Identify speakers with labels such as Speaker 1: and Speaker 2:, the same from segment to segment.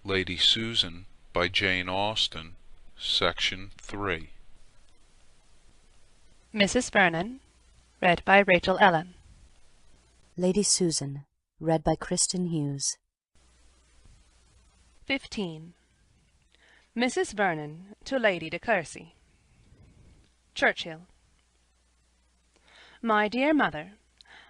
Speaker 1: Lady Susan by Jane Austen. Section 3.
Speaker 2: Mrs. Vernon, read by Rachel Ellen.
Speaker 3: Lady Susan, read by Kristen Hughes.
Speaker 2: 15. Mrs. Vernon to Lady de Courcy. Churchhill. My dear Mother,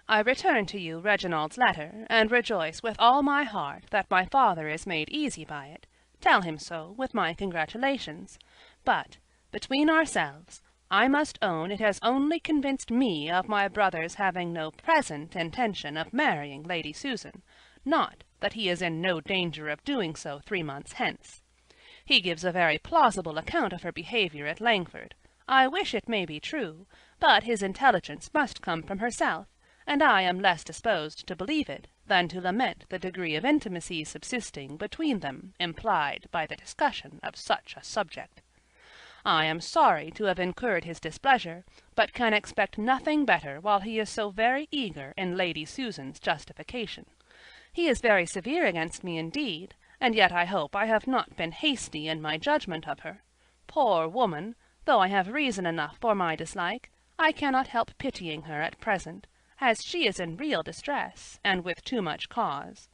Speaker 2: I return to you Reginald's letter, and rejoice with all my heart that my father is made easy by it. Tell him so, with my congratulations. But, between ourselves, I must own it has only convinced me of my brother's having no present intention of marrying Lady Susan, not that he is in no danger of doing so 3 months hence. He gives a very plausible account of her behaviour at Langford. I wish it may be true, but his intelligence must come from herself, and I am less disposed to believe it than to lament the degree of intimacy subsisting between them implied by the discussion of such a subject. I am sorry to have incurred his displeasure, but can expect nothing better while he is so very eager in Lady Susan's justification. He is very severe against me indeed, and yet I hope I have not been hasty in my judgment of her. Poor woman, though I have reason enough for my dislike, I cannot help pitying her at present, as she is in real distress, and with too much cause.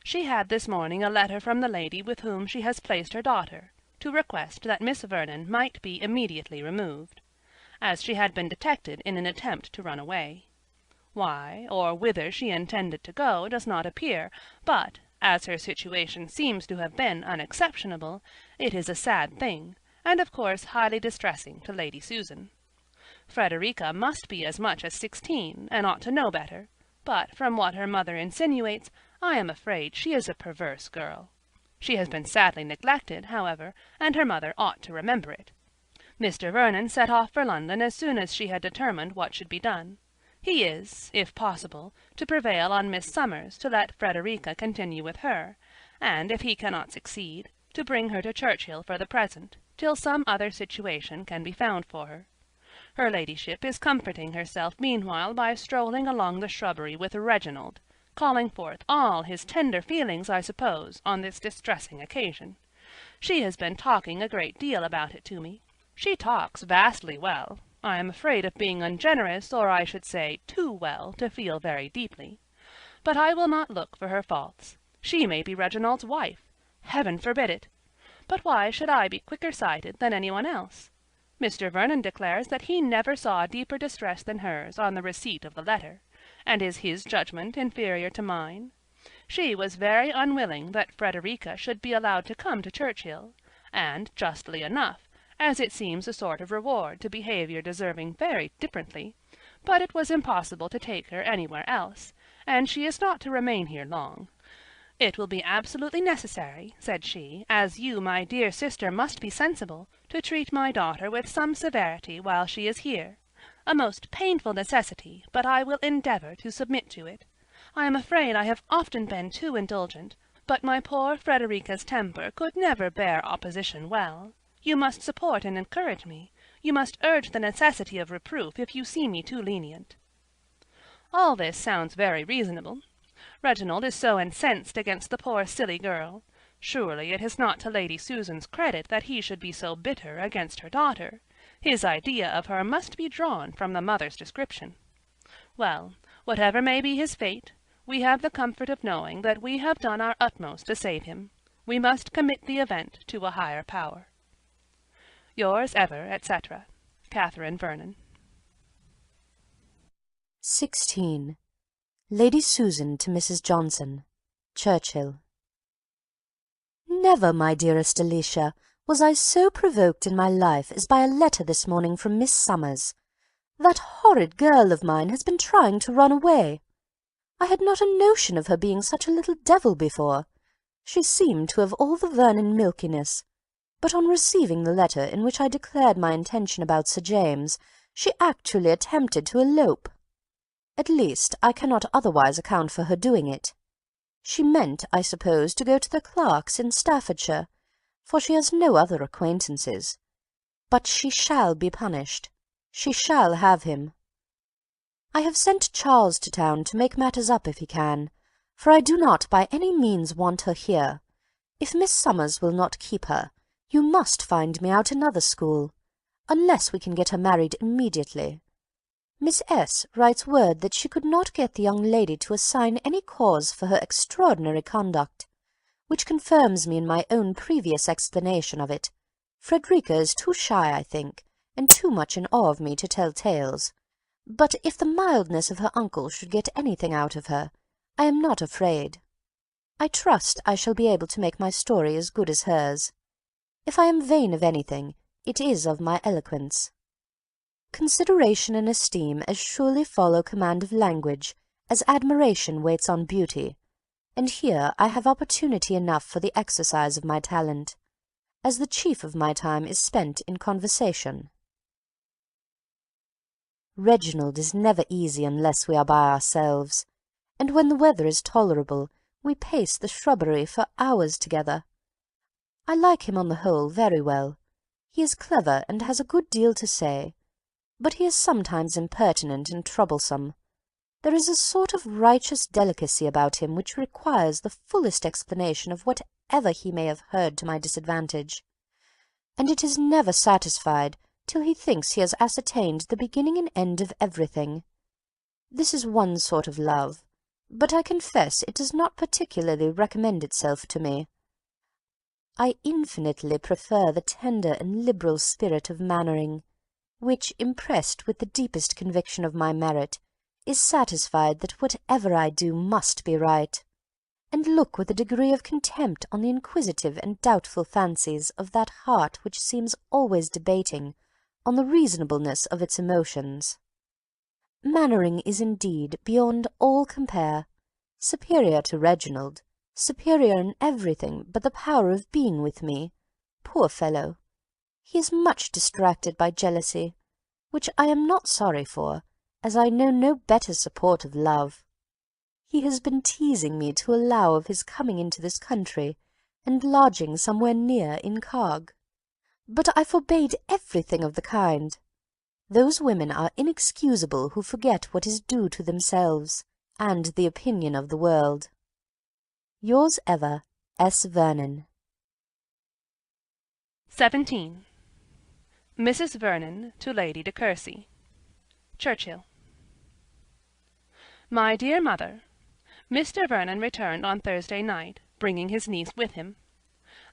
Speaker 2: She had this morning a letter from the lady with whom she has placed her daughter, to request that Miss Vernon might be immediately removed, as she had been detected in an attempt to run away. Why, or whither she intended to go, does not appear, but, as her situation seems to have been unexceptionable, it is a sad thing, and of course highly distressing to Lady Susan. Frederica must be as much as 16, and ought to know better, but from what her mother insinuates, I am afraid she is a perverse girl. She has been sadly neglected, however, and her mother ought to remember it. Mr. Vernon set off for London as soon as she had determined what should be done. He is, if possible, to prevail on Miss Summers to let Frederica continue with her, and, if he cannot succeed, to bring her to Churchhill for the present, till some other situation can be found for her. Her ladyship is comforting herself meanwhile by strolling along the shrubbery with Reginald, calling forth all his tender feelings, I suppose, on this distressing occasion. She has been talking a great deal about it to me. She talks vastly well. I am afraid of being ungenerous, or I should say too well, to feel very deeply. But I will not look for her faults. She may be Reginald's wife. Heaven forbid it! But why should I be quicker sighted than anyone else? Mr. Vernon declares that he never saw deeper distress than hers on the receipt of the letter, and is his judgment inferior to mine? She was very unwilling that Frederica should be allowed to come to Churchhill, and justly enough, as it seems a sort of reward to behaviour deserving very differently, but it was impossible to take her anywhere else, and she is not to remain here long. It will be absolutely necessary, said she, as you, my dear sister, must be sensible, to treat my daughter with some severity while she is here. A most painful necessity, but I will endeavour to submit to it. I am afraid I have often been too indulgent, but my poor Frederica's temper could never bear opposition well. You must support and encourage me. You must urge the necessity of reproof if you see me too lenient. All this sounds very reasonable. Reginald is so incensed against the poor silly girl. Surely it is not to Lady Susan's credit that he should be so bitter against her daughter. His idea of her must be drawn from the mother's description. Well, whatever may be his fate, we have the comfort of knowing that we have done our utmost to save him. We must commit the event to a higher power. Yours ever, etc., Catherine Vernon.
Speaker 3: 16. Lady Susan to Mrs. Johnson. Churchhill. Never, my dearest Alicia, was I so provoked in my life as by a letter this morning from Miss Summers. That horrid girl of mine has been trying to run away. I had not a notion of her being such a little devil before. She seemed to have all the Vernon milkiness, but on receiving the letter in which I declared my intention about Sir James, she actually attempted to elope. At least, I cannot otherwise account for her doing it. She meant, I suppose, to go to the Clarks in Staffordshire, for she has no other acquaintances. But she shall be punished. She shall have him. I have sent Charles to town to make matters up if he can, for I do not by any means want her here. If Miss Summers will not keep her, you must find me out another school, unless we can get her married immediately. Miss S. writes word that she could not get the young lady to assign any cause for her extraordinary conduct, which confirms me in my own previous explanation of it. Frederica is too shy, I think, and too much in awe of me to tell tales. But if the mildness of her uncle should get anything out of her, I am not afraid. I trust I shall be able to make my story as good as hers. If I am vain of anything, it is of my eloquence. Consideration and esteem as surely follow command of language as admiration waits on beauty, and here I have opportunity enough for the exercise of my talent, as the chief of my time is spent in conversation. Reginald is never easy unless we are by ourselves, and when the weather is tolerable, we pace the shrubbery for hours together. I like him on the whole very well. He is clever and has a good deal to say, but he is sometimes impertinent and troublesome. There is a sort of righteous delicacy about him which requires the fullest explanation of whatever he may have heard to my disadvantage, and it is never satisfied till he thinks he has ascertained the beginning and end of everything. This is one sort of love, but I confess it does not particularly recommend itself to me. I infinitely prefer the tender and liberal spirit of Mannering, which, impressed with the deepest conviction of my merit, is satisfied that whatever I do must be right, and look with a degree of contempt on the inquisitive and doubtful fancies of that heart which seems always debating on the reasonableness of its emotions. Mannering is indeed, beyond all compare, superior to Reginald, superior in everything but the power of being with me. Poor fellow! He is much distracted by jealousy, which I am not sorry for, as I know no better support of love. He has been teasing me to allow of his coming into this country, and lodging somewhere near in Cog, but I forbade everything of the kind. Those women are inexcusable who forget what is due to themselves, and the opinion of the world. Yours ever, S. Vernon.
Speaker 2: 17. Mrs. Vernon to Lady de Courcy. Churchill. My dear Mother, Mr. Vernon returned on Thursday night, bringing his niece with him.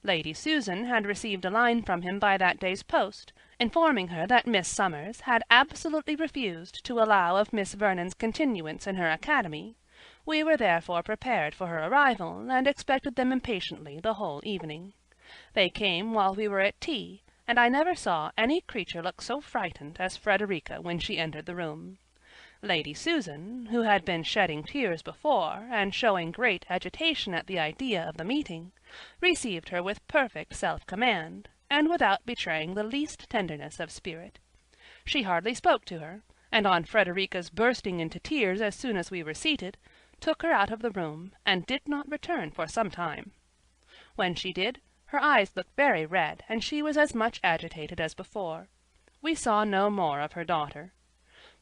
Speaker 2: Lady Susan had received a line from him by that day's post, informing her that Miss Summers had absolutely refused to allow of Miss Vernon's continuance in her academy. We were therefore prepared for her arrival, and expected them impatiently the whole evening. They came while we were at tea, and I never saw any creature look so frightened as Frederica when she entered the room. Lady Susan, who had been shedding tears before, and showing great agitation at the idea of the meeting, received her with perfect self-command, and without betraying the least tenderness of spirit. She hardly spoke to her, and on Frederica's bursting into tears as soon as we were seated, took her out of the room, and did not return for some time. When she did, her eyes looked very red, and she was as much agitated as before. We saw no more of her daughter.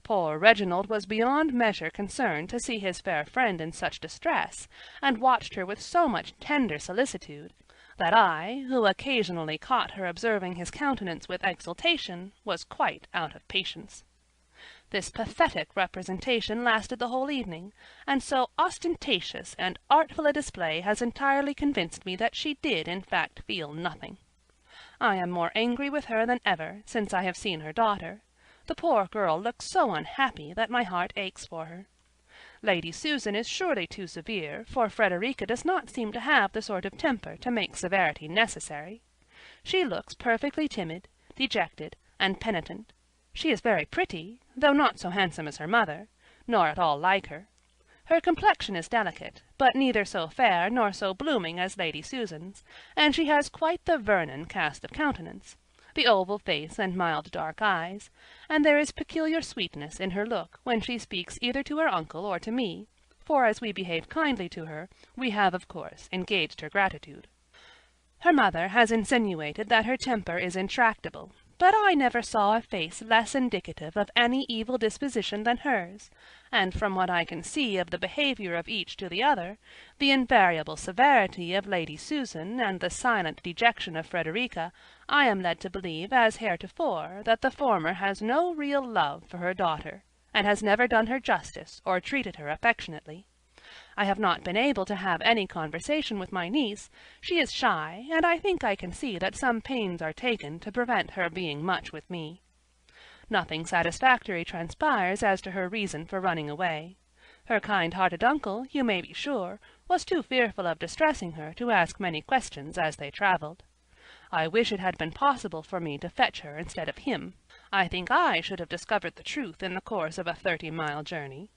Speaker 2: Poor Reginald was beyond measure concerned to see his fair friend in such distress, and watched her with so much tender solicitude, that I, who occasionally caught her observing his countenance with exultation, was quite out of patience. This pathetic representation lasted the whole evening, and so ostentatious and artful a display has entirely convinced me that she did in fact feel nothing. I am more angry with her than ever, since I have seen her daughter. The poor girl looks so unhappy that my heart aches for her. Lady Susan is surely too severe, for Frederica does not seem to have the sort of temper to make severity necessary. She looks perfectly timid, dejected, and penitent. She is very pretty, though not so handsome as her mother, nor at all like her. Her complexion is delicate, but neither so fair nor so blooming as Lady Susan's, and she has quite the Vernon cast of countenance, the oval face and mild dark eyes, and there is peculiar sweetness in her look when she speaks either to her uncle or to me, for as we behave kindly to her, we have of course engaged her gratitude. Her mother has insinuated that her temper is intractable, but I never saw a face less indicative of any evil disposition than hers, and from what I can see of the behaviour of each to the other, the invariable severity of Lady Susan and the silent dejection of Frederica, I am led to believe, as heretofore, that the former has no real love for her daughter, and has never done her justice or treated her affectionately. I have not been able to have any conversation with my niece. She is shy, and I think I can see that some pains are taken to prevent her being much with me. Nothing satisfactory transpires as to her reason for running away. Her kind-hearted uncle, you may be sure, was too fearful of distressing her to ask many questions as they travelled. I wish it had been possible for me to fetch her instead of him. I think I should have discovered the truth in the course of a 30-mile journey.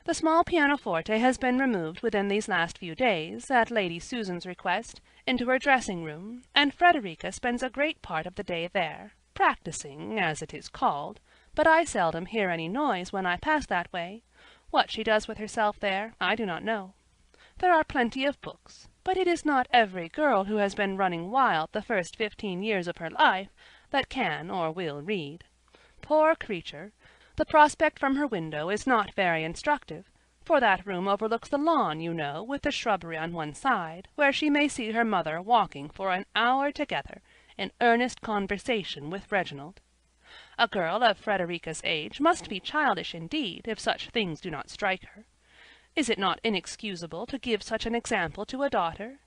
Speaker 2: The small pianoforte has been removed within these last few days, at Lady Susan's request, into her dressing-room, and Frederica spends a great part of the day there, practising, as it is called, but I seldom hear any noise when I pass that way. What she does with herself there, I do not know. There are plenty of books, but it is not every girl who has been running wild the first 15 years of her life that can or will read. Poor creature! The prospect from her window is not very instructive, for that room overlooks the lawn, you know, with the shrubbery on one side, where she may see her mother walking for an hour together in earnest conversation with Reginald. A girl of Frederica's age must be childish indeed, if such things do not strike her. Is it not inexcusable to give such an example to a daughter?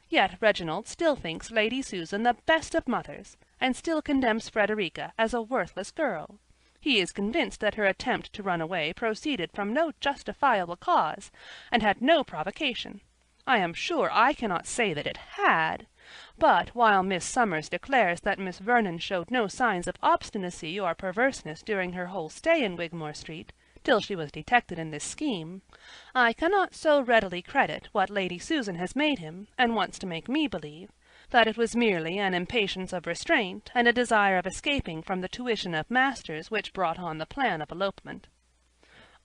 Speaker 2: Yet Reginald still thinks Lady Susan the best of mothers, and still condemns Frederica as a worthless girl. He is convinced that her attempt to run away proceeded from no justifiable cause, and had no provocation. I am sure I cannot say that it had. But while Miss Summers declares that Miss Vernon showed no signs of obstinacy or perverseness during her whole stay in Wigmore Street, till she was detected in this scheme, I cannot so readily credit what Lady Susan has made him, and wants to make me believe, that it was merely an impatience of restraint and a desire of escaping from the tuition of masters which brought on the plan of elopement.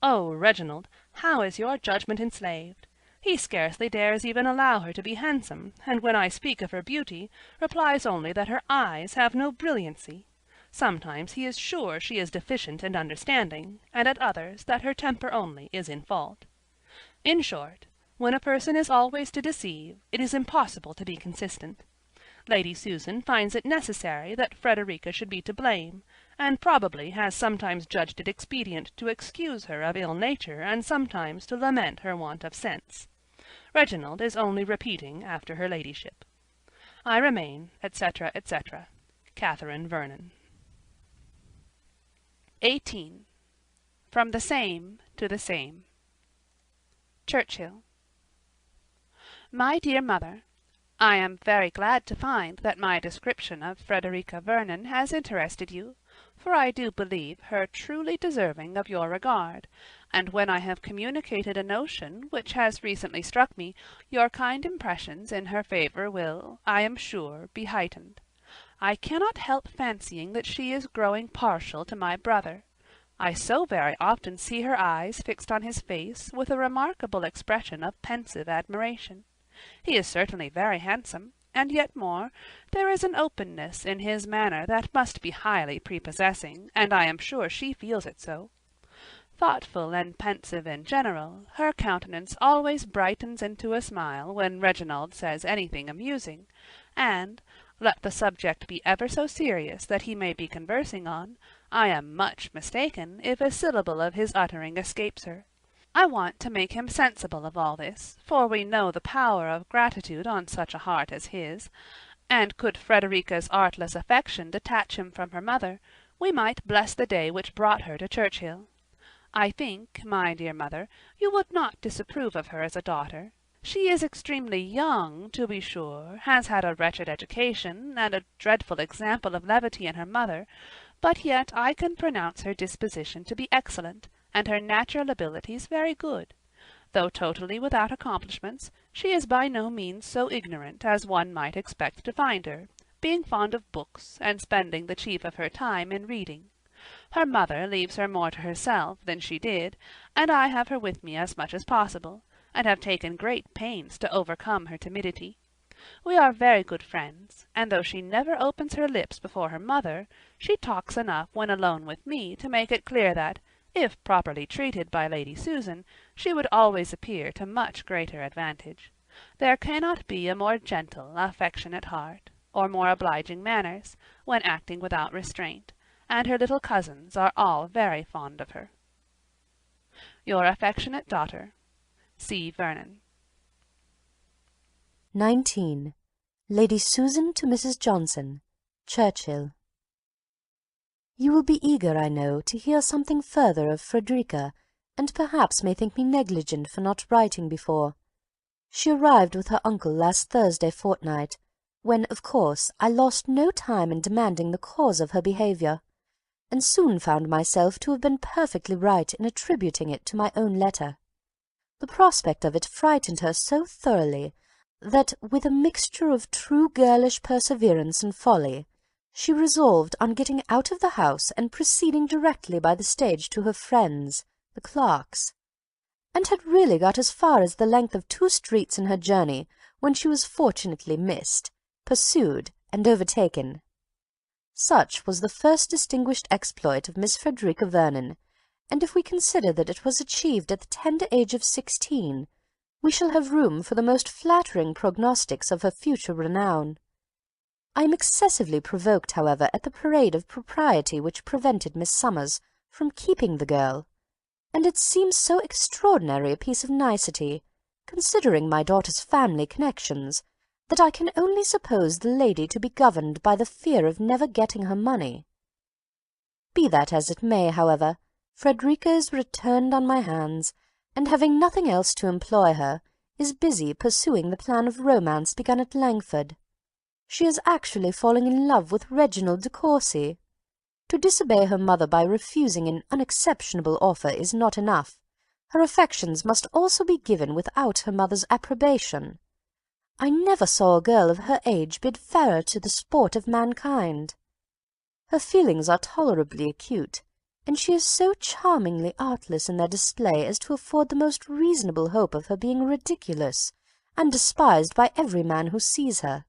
Speaker 2: Oh, Reginald, how is your judgment enslaved! He scarcely dares even allow her to be handsome, and when I speak of her beauty, replies only that her eyes have no brilliancy. Sometimes he is sure she is deficient in understanding, and at others that her temper only is in fault. In short, when a person is always to deceive, it is impossible to be consistent. Lady Susan finds it necessary that Frederica should be to blame, and probably has sometimes judged it expedient to excuse her of ill nature and sometimes to lament her want of sense. Reginald is only repeating after her ladyship. I remain, etc., etc., Catherine Vernon. 18. From the same to the same. Churchhill. My dear Mother, I am very glad to find that my description of Frederica Vernon has interested you, for I do believe her truly deserving of your regard, and when I have communicated a notion which has recently struck me, your kind impressions in her favour will, I am sure, be heightened. I cannot help fancying that she is growing partial to my brother. I so very often see her eyes fixed on his face with a remarkable expression of pensive admiration. He is certainly very handsome, and yet more, there is an openness in his manner that must be highly prepossessing, and I am sure she feels it so. Thoughtful and pensive in general, her countenance always brightens into a smile when Reginald says anything amusing, and, let the subject be ever so serious that he may be conversing on, I am much mistaken if a syllable of his uttering escapes her. I want to make him sensible of all this, for we know the power of gratitude on such a heart as his, and could Frederica's artless affection detach him from her mother, we might bless the day which brought her to Churchhill. I think, my dear mother, you would not disapprove of her as a daughter. She is extremely young, to be sure, has had a wretched education, and a dreadful example of levity in her mother, but yet I can pronounce her disposition to be excellent, and her natural abilities very good. Though totally without accomplishments, she is by no means so ignorant as one might expect to find her, being fond of books, and spending the chief of her time in reading. Her mother leaves her more to herself than she did, and I have her with me as much as possible, and have taken great pains to overcome her timidity. We are very good friends, and though she never opens her lips before her mother, she talks enough when alone with me to make it clear that, if properly treated by Lady Susan, she would always appear to much greater advantage. There cannot be a more gentle, affectionate heart, or more obliging manners, when acting without restraint, and her little cousins are all very fond of her. Your affectionate daughter, C. Vernon.
Speaker 3: 19. Lady Susan to Mrs. Johnson, Churchhill. You will be eager, I know, to hear something further of Frederica, and perhaps may think me negligent for not writing before. She arrived with her uncle last Thursday fortnight, when, of course, I lost no time in demanding the cause of her behaviour, and soon found myself to have been perfectly right in attributing it to my own letter. The prospect of it frightened her so thoroughly that, with a mixture of true girlish perseverance and folly, she resolved on getting out of the house and proceeding directly by the stage to her friends, the Clarks, and had really got as far as the length of 2 streets in her journey when she was fortunately missed, pursued, and overtaken. Such was the first distinguished exploit of Miss Frederica Vernon, and if we consider that it was achieved at the tender age of 16, we shall have room for the most flattering prognostics of her future renown. I am excessively provoked, however, at the parade of propriety which prevented Miss Summers from keeping the girl, and it seems so extraordinary a piece of nicety, considering my daughter's family connections, that I can only suppose the lady to be governed by the fear of never getting her money. Be that as it may, however, Frederica is returned on my hands, and having nothing else to employ her, is busy pursuing the plan of romance begun at Langford. She is actually falling in love with Reginald de Courcy. To disobey her mother by refusing an unexceptionable offer is not enough. Her affections must also be given without her mother's approbation. I never saw a girl of her age bid fairer to the sport of mankind. Her feelings are tolerably acute, and she is so charmingly artless in their display as to afford the most reasonable hope of her being ridiculous and despised by every man who sees her.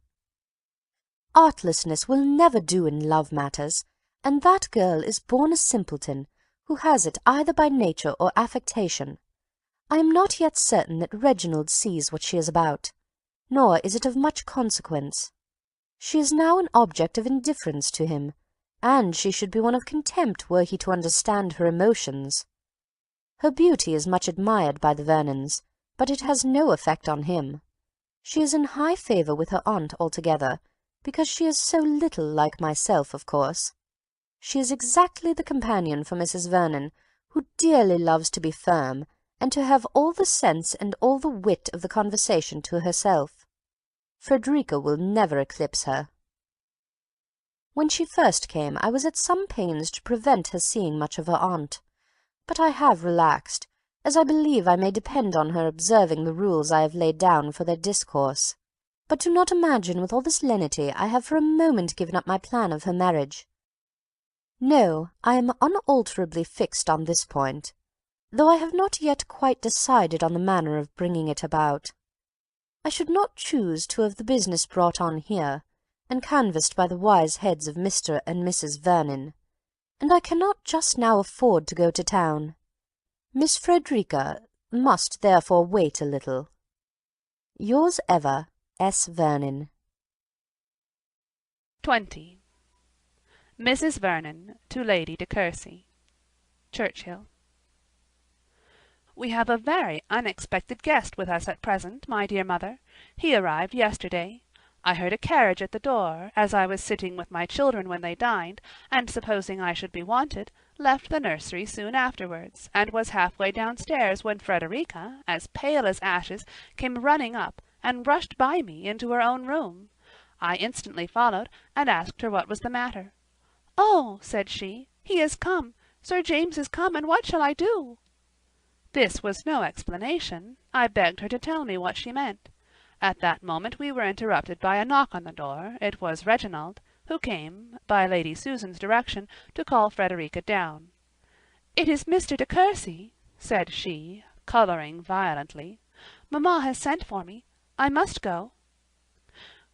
Speaker 3: Artlessness will never do in love matters, and that girl is born a simpleton, who has it either by nature or affectation. I am not yet certain that Reginald sees what she is about, nor is it of much consequence. She is now an object of indifference to him, and she should be one of contempt were he to understand her emotions. Her beauty is much admired by the Vernons, but it has no effect on him. She is in high favour with her aunt altogether, because she is so little like myself, of course. She is exactly the companion for Mrs. Vernon, who dearly loves to be firm, and to have all the sense and all the wit of the conversation to herself. Frederica will never eclipse her. When she first came, I was at some pains to prevent her seeing much of her aunt, but I have relaxed, as I believe I may depend on her observing the rules I have laid down for their discourse. But do not imagine with all this lenity I have for a moment given up my plan of her marriage. No, I am unalterably fixed on this point, though I have not yet quite decided on the manner of bringing it about. I should not choose to have the business brought on here, and canvassed by the wise heads of Mr. and Mrs. Vernon, and I cannot just now afford to go to town. Miss Frederica must therefore wait a little. Yours ever, S. Vernon.
Speaker 2: 20. Mrs. Vernon to Lady de Courcy, Churchhill. We have a very unexpected guest with us at present, my dear mother. He arrived yesterday. I heard a carriage at the door, as I was sitting with my children when they dined, and supposing I should be wanted, left the nursery soon afterwards, and was half-way downstairs when Frederica, as pale as ashes, came running up, and rushed by me into her own room. I instantly followed, and asked her what was the matter. "Oh," said she, "he is come! Sir James is come, and what shall I do?" This was no explanation. I begged her to tell me what she meant. At that moment we were interrupted by a knock on the door. It was Reginald, who came, by Lady Susan's direction, to call Frederica down. "It is Mr. de Courcy," said she, colouring violently. "Mamma has sent for me. I must go."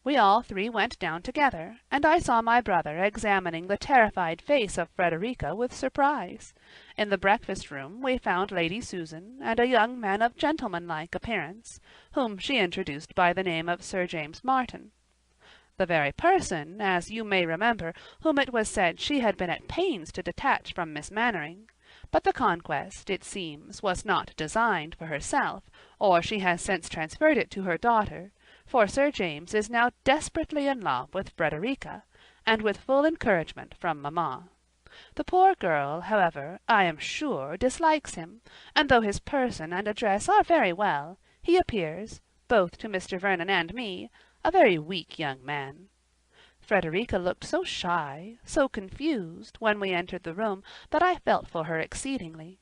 Speaker 2: We all three went down together, and I saw my brother examining the terrified face of Frederica with surprise. In the breakfast-room we found Lady Susan, and a young man of gentlemanlike appearance, whom she introduced by the name of Sir James Martin. The very person, as you may remember, whom it was said she had been at pains to detach from Miss Mannering. But the conquest, it seems, was not designed for herself, or she has since transferred it to her daughter, for Sir James is now desperately in love with Frederica, and with full encouragement from mamma. The poor girl, however, I am sure, dislikes him, and though his person and address are very well, he appears, both to Mr. Vernon and me, a very weak young man. Frederica looked so shy, so confused, when we entered the room, that I felt for her exceedingly.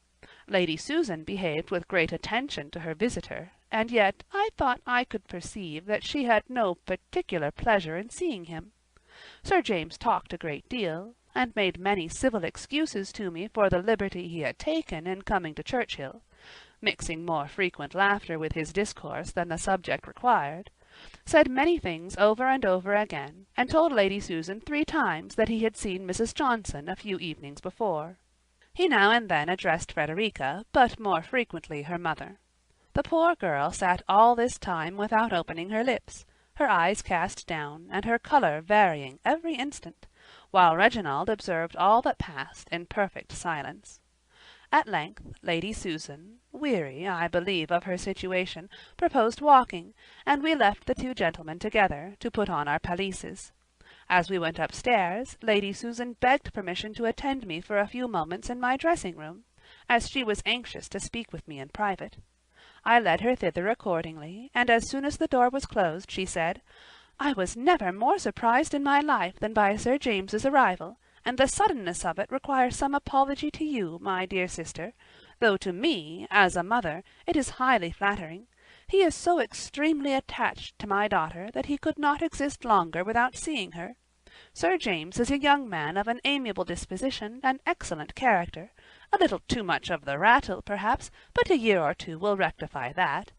Speaker 2: Lady Susan behaved with great attention to her visitor, and yet I thought I could perceive that she had no particular pleasure in seeing him. Sir James talked a great deal, and made many civil excuses to me for the liberty he had taken in coming to Churchhill, mixing more frequent laughter with his discourse than the subject required, said many things over and over again, and told Lady Susan 3 times that he had seen Mrs. Johnson a few evenings before. He now and then addressed Frederica, but more frequently her mother. The poor girl sat all this time without opening her lips, her eyes cast down, and her colour varying every instant, while Reginald observed all that passed in perfect silence. At length Lady Susan, weary, I believe, of her situation, proposed walking, and we left the 2 gentlemen together, to put on our pelisses. As we went upstairs, Lady Susan begged permission to attend me for a few moments in my dressing-room, as she was anxious to speak with me in private. I led her thither accordingly, and as soon as the door was closed, she said, "I was never more surprised in my life than by Sir James's arrival, and the suddenness of it requires some apology to you, my dear sister, though to me, as a mother, it is highly flattering. He is so extremely attached to my daughter that he could not exist longer without seeing her. Sir James is a young man of an amiable disposition and excellent character, a little too much of the rattle, perhaps, but a year or 2 will rectify that,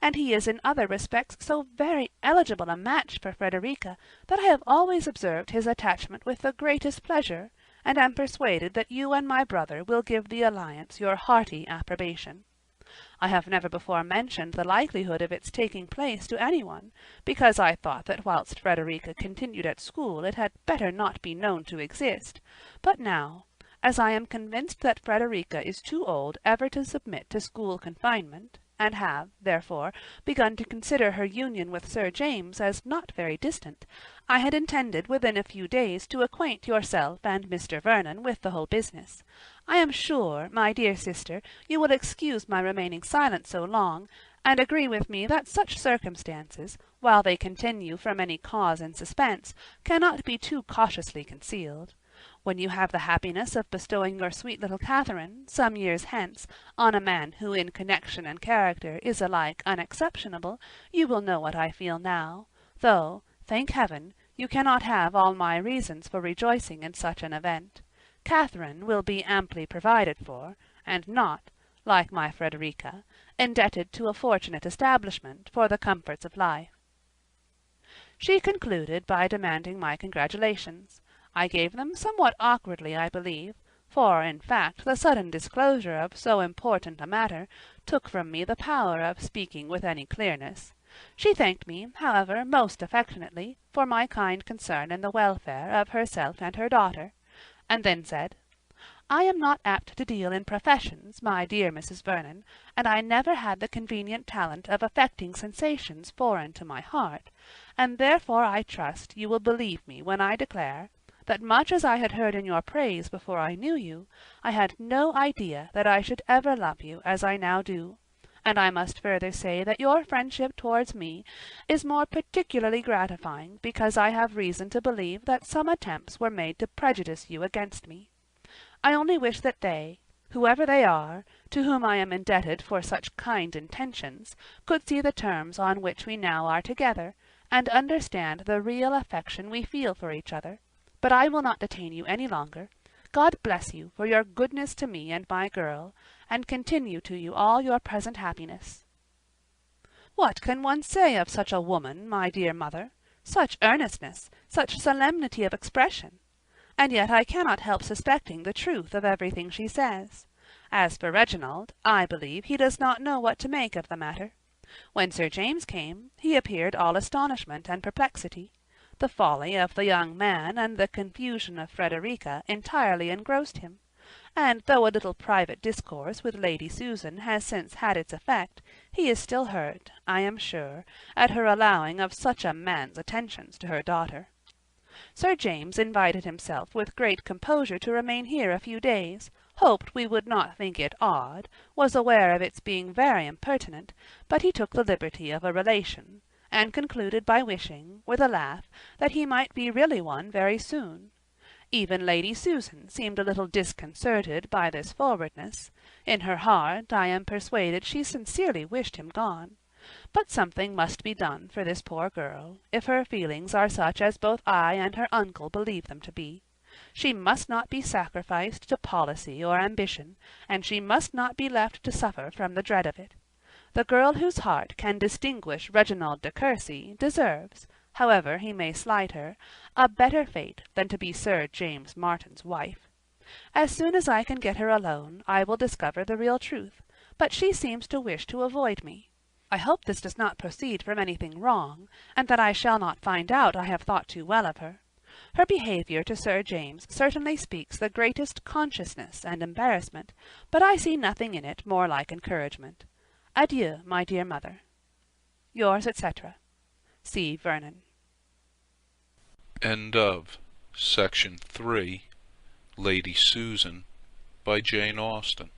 Speaker 2: and he is in other respects so very eligible a match for Frederica, that I have always observed his attachment with the greatest pleasure, and am persuaded that you and my brother will give the alliance your hearty approbation. I have never before mentioned the likelihood of its taking place to anyone, because I thought that whilst Frederica continued at school it had better not be known to exist, but now, as I am convinced that Frederica is too old ever to submit to school confinement, and have, therefore, begun to consider her union with Sir James as not very distant, I had intended within a few days to acquaint yourself and Mr. Vernon with the whole business. I am sure, my dear sister, you will excuse my remaining silent so long, and agree with me that such circumstances, while they continue from any cause in suspense, cannot be too cautiously concealed. When you have the happiness of bestowing your sweet little Catherine, some years hence, on a man who in connection and character is alike unexceptionable, you will know what I feel now, though, thank heaven, you cannot have all my reasons for rejoicing in such an event. Catherine will be amply provided for, and not, like my Frederica, indebted to a fortunate establishment for the comforts of life. She concluded by demanding my congratulations. I gave them somewhat awkwardly, I believe, for, in fact, the sudden disclosure of so important a matter took from me the power of speaking with any clearness. She thanked me, however, most affectionately, for my kind concern in the welfare of herself and her daughter, and then said, "I am not apt to deal in professions, my dear Mrs. Vernon, and I never had the convenient talent of affecting sensations foreign to my heart, and therefore I trust you will believe me when I declare that much as I had heard in your praise before I knew you, I had no idea that I should ever love you as I now do, and I must further say that your friendship towards me is more particularly gratifying because I have reason to believe that some attempts were made to prejudice you against me. I only wish that they, whoever they are, to whom I am indebted for such kind intentions, could see the terms on which we now are together, and understand the real affection we feel for each other. But I will not detain you any longer. God bless you for your goodness to me and my girl, and continue to you all your present happiness." "What can one say of such a woman, my dear mother?" Such earnestness, such solemnity of expression! And yet I cannot help suspecting the truth of everything she says. As for Reginald, I believe he does not know what to make of the matter. When Sir James came, he appeared all astonishment and perplexity. The folly of the young man and the confusion of Frederica entirely engrossed him, and though a little private discourse with Lady Susan has since had its effect, he is still hurt, I am sure, at her allowing of such a man's attentions to her daughter. Sir James invited himself with great composure to remain here a few days, hoped we would not think it odd, was aware of its being very impertinent, but he took the liberty of a relation, and concluded by wishing, with a laugh, that he might be really one very soon. Even Lady Susan seemed a little disconcerted by this forwardness. In her heart I am persuaded she sincerely wished him gone. But something must be done for this poor girl, if her feelings are such as both I and her uncle believe them to be. She must not be sacrificed to policy or ambition, and she must not be left to suffer from the dread of it. The girl whose heart can distinguish Reginald de Courcy deserves, however he may slight her, a better fate than to be Sir James Martin's wife. As soon as I can get her alone, I will discover the real truth, but she seems to wish to avoid me. I hope this does not proceed from anything wrong, and that I shall not find out I have thought too well of her. Her behaviour to Sir James certainly speaks the greatest consciousness and embarrassment, but I see nothing in it more like encouragement. Adieu, my dear mother. Yours, etc. C. Vernon.
Speaker 1: End of Section 3, Lady Susan, by Jane Austen.